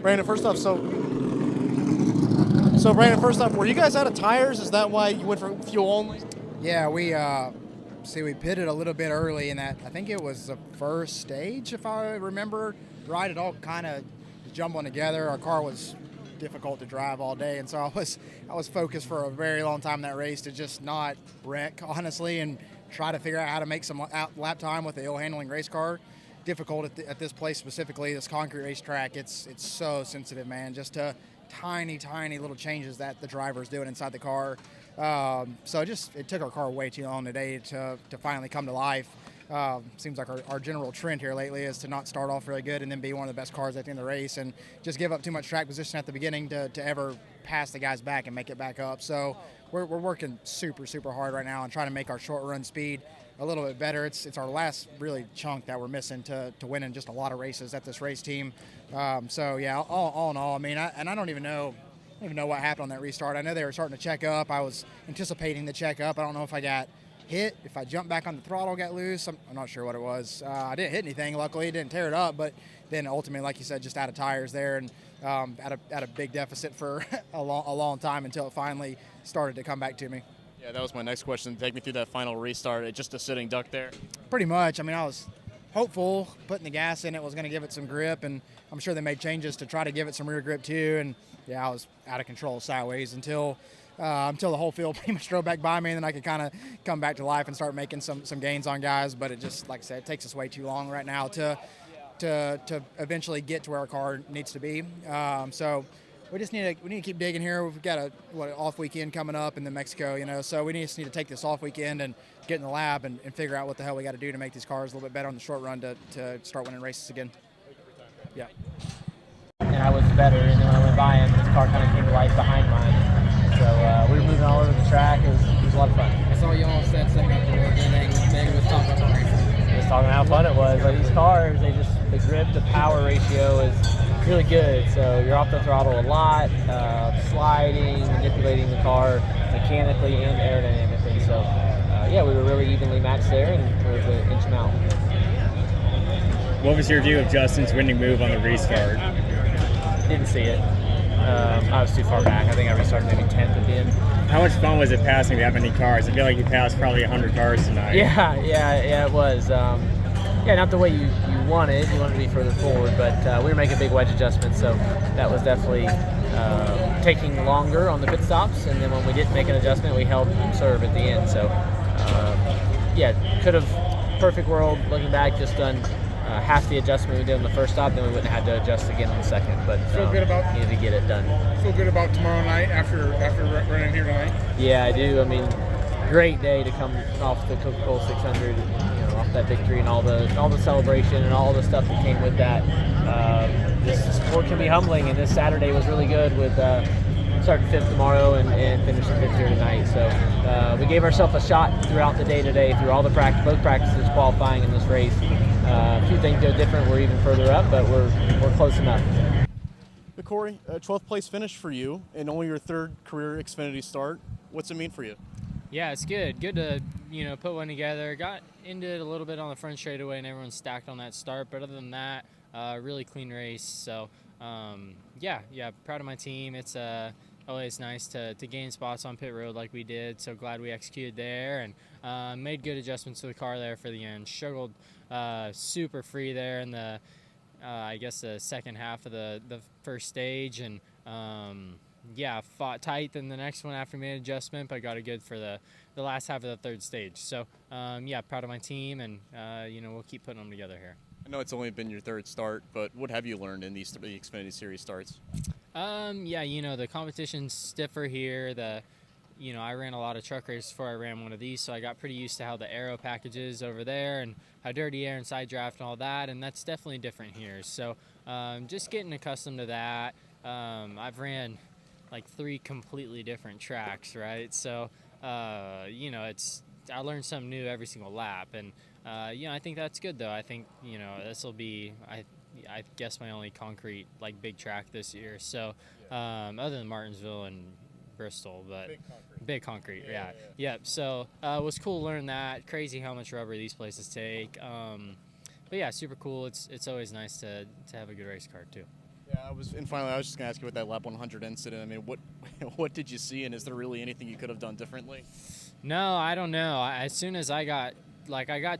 Brandon, first off, Brandon, first off, were you guys out of tires? Is that why you went for fuel only? Yeah, we pitted a little bit early in that. I think it was the first stage, if I remember right. It all kind of jumbling together. Our car was difficult to drive all day, and so I was focused for a very long time in that race to just not wreck, honestly, and try to figure out how to make some lap time with the ill-handling race car. Difficult at this place specifically, this concrete racetrack. It's so sensitive, man. Just to tiny little changes that the driver's doing inside the car. So it took our car way too long today to finally come to life. Seems like our general trend here lately is to not start off really good and then be one of the best cars at the end of the race and just give up too much track position at the beginning to ever pass the guys back and make it back up. So we're working super hard right now and trying to make our short run speed a little bit better. It's our last really chunk that we're missing to win in just a lot of races at this race team. So yeah, all in all, I mean, I don't even know what happened on that restart. I know they were starting to check up. I was anticipating the check up. I don't know if I got hit, if I jumped back on the throttle, got loose. I'm not sure what it was. I didn't hit anything. Luckily, it didn't tear it up. But then ultimately, like you said, just out of tires there and at a big deficit for a long time until it finally started to come back to me. Yeah, that was my next question. Take me through that final restart. Just a sitting duck there. Pretty much. I mean, I was hopeful putting the gas in it was going to give it some grip, and I'm sure they made changes to try to give it some rear grip too. And yeah, I was out of control sideways until the whole field pretty much drove back by me, and then I could kind of come back to life and start making some gains on guys. But it just, like I said, it takes us way too long right now to eventually get to where our car needs to be. So we need to keep digging here. We've got an off weekend coming up in Mexico, so we just need to take this off weekend and get in the lab and figure out what the hell we got to do to make these cars a little bit better on the short run to start winning races again. Yeah. And I was better, and then when I went by him, his car kind of came to life behind mine. So we were moving all over the track. It was a lot of fun. I saw y'all said something afterwards, and Megan was talking about racing. Just talking about how fun it was. Like, these cars, the grip to power ratio is really good. So you're off the throttle a lot, sliding, manipulating the car mechanically and aerodynamically. So yeah, we were really evenly matched there, and we were able to inch them out. What was your view of Justin's winning move on the restart? Didn't see it. I was too far back. I think I restarted maybe 10th at the end. How much fun was it passing that many cars? I feel like you passed probably 100 cars tonight. Yeah, it was. Not the way you wanted. You wanted to be further forward, but we were making big wedge adjustments, so that was definitely taking longer on the pit stops. And then when we didn't make an adjustment, we held serve at the end. So could have, perfect world, looking back, just done half the adjustment we did on the first stop, then we wouldn't have had to adjust again on the second. But needed to get it done. Feel good about tomorrow night after running here tonight? Yeah, I do. I mean, great day to come off the Coca-Cola 600, off that victory and all the celebration and all the stuff that came with that. This sport can be humbling, and this Saturday was really good with starting fifth tomorrow and finishing fifth here tonight. So we gave ourselves a shot throughout the day today, through all the both practices, qualifying in this race. A few things go different. We're even further up, but we're close enough. But Corey, 12th place finish for you and only your third career Xfinity start. What's it mean for you? Yeah, it's good. Good to, put one together. Got into it a little bit on the front straightaway, and everyone stacked on that start. But other than that, really clean race. So, proud of my team. It's always nice to gain spots on pit road like we did. So glad we executed there and made good adjustments to the car there for the end. Struggled super free there in the second half of the first stage, and fought tight in the next one after we made an adjustment, but got it good for the last half of the third stage. So proud of my team, and we'll keep putting them together here. I know it's only been your third start, but what have you learned in these three Xfinity Series starts? The competition's stiffer here. I ran a lot of truck races before I ran one of these, so I got pretty used to how the aero package is over there and how dirty air and side draft and all that, and that's definitely different here. So just getting accustomed to that. I've ran like 3 completely different tracks, right? So, I learned something new every single lap, and I think that's good though. I think this will be I guess my only concrete big track this year. So other than Martinsville and Bristol, but big concrete. Yeah. So it was cool to learn that. Crazy how much rubber these places take. But yeah, super cool. It's always nice to have a good race car too. Yeah, and finally, I was just gonna ask you about that lap 100 incident. I mean, what did you see, and is there really anything you could have done differently? No, I don't know. As soon as I got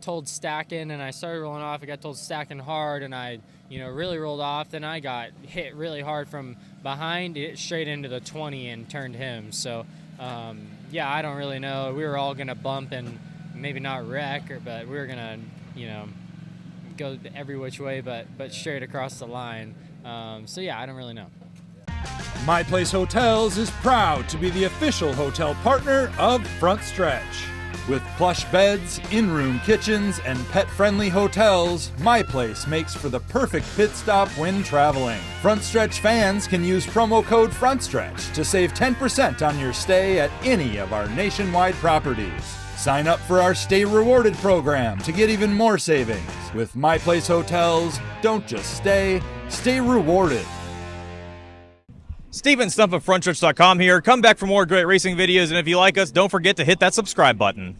told stacking, and I started rolling off, I got told stacking hard, and I, really rolled off. Then I got hit really hard from behind, it straight into the 20 and turned him. So, yeah, I don't really know. We were all gonna bump and maybe not wreck, but we were gonna, go every which way, but straight across the line. So yeah, I don't really know. My Place Hotels is proud to be the official hotel partner of Frontstretch. With plush beds, in-room kitchens, and pet-friendly hotels, My Place makes for the perfect pit stop when traveling. Frontstretch fans can use promo code Frontstretch to save 10% on your stay at any of our nationwide properties. Sign up for our Stay Rewarded program to get even more savings. With My Place Hotels, don't just stay rewarded. Steven Stump of Frontstretch.com here. Come back for more great racing videos, and if you like us, don't forget to hit that subscribe button.